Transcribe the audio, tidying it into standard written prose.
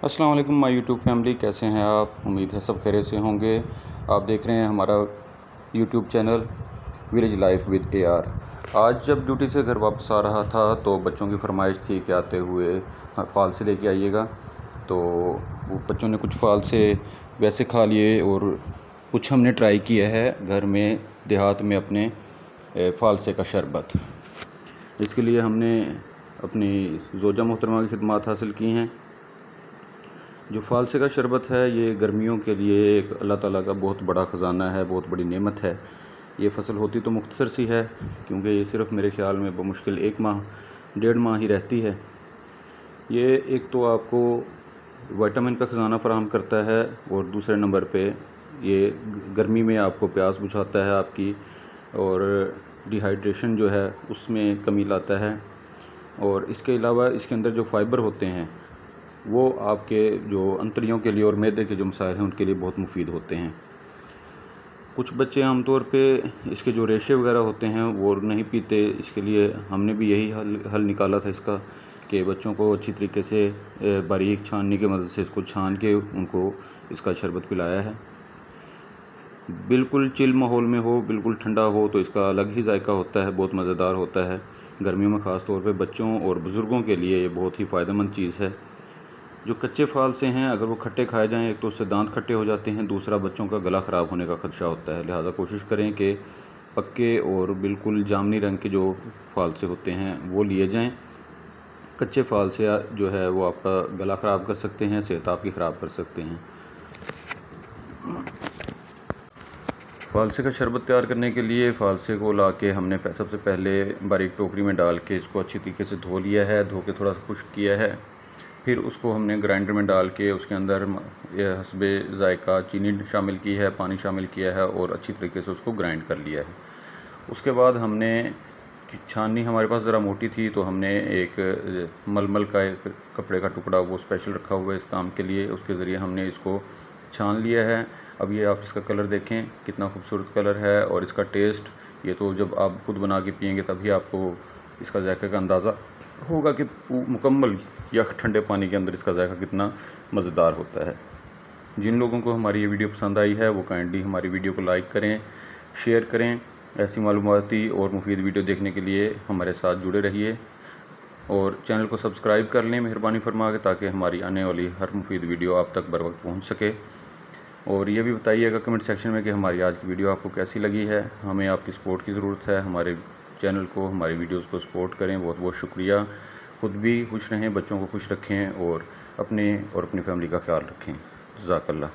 अस्सलाम वालेकुम my YouTube family, कैसे हैं आप? उम्मीद है सब खैरियत से होंगे। आप देख रहे हैं हमारा YouTube channel village life with AR। आज जब ड्यूटी से घर वापस आ रहा था तो बच्चों की फरमाइश थी कि आते हुए फ़ाल से लेके आइएगा। तो वो बच्चों ने कुछ फ़ाल से वैसे खा लिए और कुछ हमने ट्राई किया है घर में देहात में अपने फ़ालसे का शरबत। इसके लिए हमने अपनी ज़ोजा मोहतरमा की खिदमत हासिल की हैं। जो फ़ालसे का शरबत है ये गर्मियों के लिए एक अल्लाह ताला का बहुत बड़ा ख़जाना है, बहुत बड़ी नेमत है। ये फ़सल होती तो मुख्तसर सी है क्योंकि ये सिर्फ़ मेरे ख़्याल में बमुश्किल 1 माह 1.5 माह ही रहती है। ये एक तो आपको विटामिन का ख़जाना फ़राहम करता है और दूसरे नंबर पे ये गर्मी में आपको प्यास बुझाता है आपकी, और डिहाइड्रेशन जो है उसमें कमी लाता है। और इसके अलावा इसके अंदर जो फ़ाइबर होते हैं वो आपके जो अंतड़ियों के लिए और मैदे के जो मसाइल हैं उनके लिए बहुत मुफीद होते हैं। कुछ बच्चे आमतौर पे इसके जो रेशे वगैरह होते हैं वो नहीं पीते। इसके लिए हमने भी यही हल निकाला था इसका कि बच्चों को अच्छी तरीके से बारीक छाननी की मदद से इसको छान के उनको इसका शरबत पिलाया है। बिल्कुल चिल माहौल में हो, बिल्कुल ठंडा हो तो इसका अलग ही जायका होता है, बहुत मज़ेदार होता है। गर्मियों में ख़ास तौर पे बच्चों और बुज़ुर्गों के लिए ये बहुत ही फ़ायदेमंद चीज़ है। जो कच्चे फ़ाल से हैं अगर वो खट्टे खाए जाएँ, एक तो उससे दांत खट्टे हो जाते हैं, दूसरा बच्चों का गला ख़राब होने का ख़दशा होता है। लिहाजा कोशिश करें कि पक्के और बिल्कुल जामुनी रंग के जो फ़ाल से होते हैं वो लिए जाएँ। कच्चे फ़ाल से जो है वो आपका गला ख़राब कर सकते हैं, सेहत आपकी ख़राब कर सकते हैं। फ़ालसे का शरबत तैयार करने के लिए फ़ालसे को लाके हमने सबसे पहले बारीक टोकरी में डाल के इसको अच्छी तरीके से धो लिया है, धो के थोड़ा सा खुश्क किया है। फिर उसको हमने ग्राइंडर में डाल के उसके अंदर हस्बे ज़ायका चीनी शामिल की है, पानी शामिल किया है और अच्छी तरीके से उसको ग्राइंड कर लिया है। उसके बाद हमने छाननी हमारे पास ज़रा मोटी थी तो हमने एक मलमल का एक कपड़े का टुकड़ा वो स्पेशल रखा हुआ है इस काम के लिए, उसके ज़रिए हमने इसको छान लिया है। अब ये आप इसका कलर देखें कितना खूबसूरत कलर है, और इसका टेस्ट ये तो जब आप ख़ुद बना के पियेंगे तभी आपको इसका जायके का अंदाज़ा होगा कि मुकम्मल या ठंडे पानी के अंदर इसका जायका कितना मज़ेदार होता है। जिन लोगों को हमारी ये वीडियो पसंद आई है वो काइंडली हमारी वीडियो को लाइक करें, शेयर करें। ऐसी मालूमाती और मुफीद वीडियो देखने के लिए हमारे साथ जुड़े रहिए और चैनल को सब्सक्राइब कर लें मेहरबानी फरमा के, ताकि हमारी आने वाली हर मुफीद वीडियो आप तक बर वक्त पहुँच सके। और ये भी बताइएगा कमेंट सेक्शन में कि हमारी आज की वीडियो आपको कैसी लगी है। हमें आपकी सपोर्ट की ज़रूरत है। हमारे चैनल को, हमारी वीडियोस को सपोर्ट करें। बहुत बहुत शुक्रिया। ख़ुद भी खुश रहें, बच्चों को खुश रखें और अपने और अपनी फैमिली का ख्याल रखें। जज़ाकल्लाह।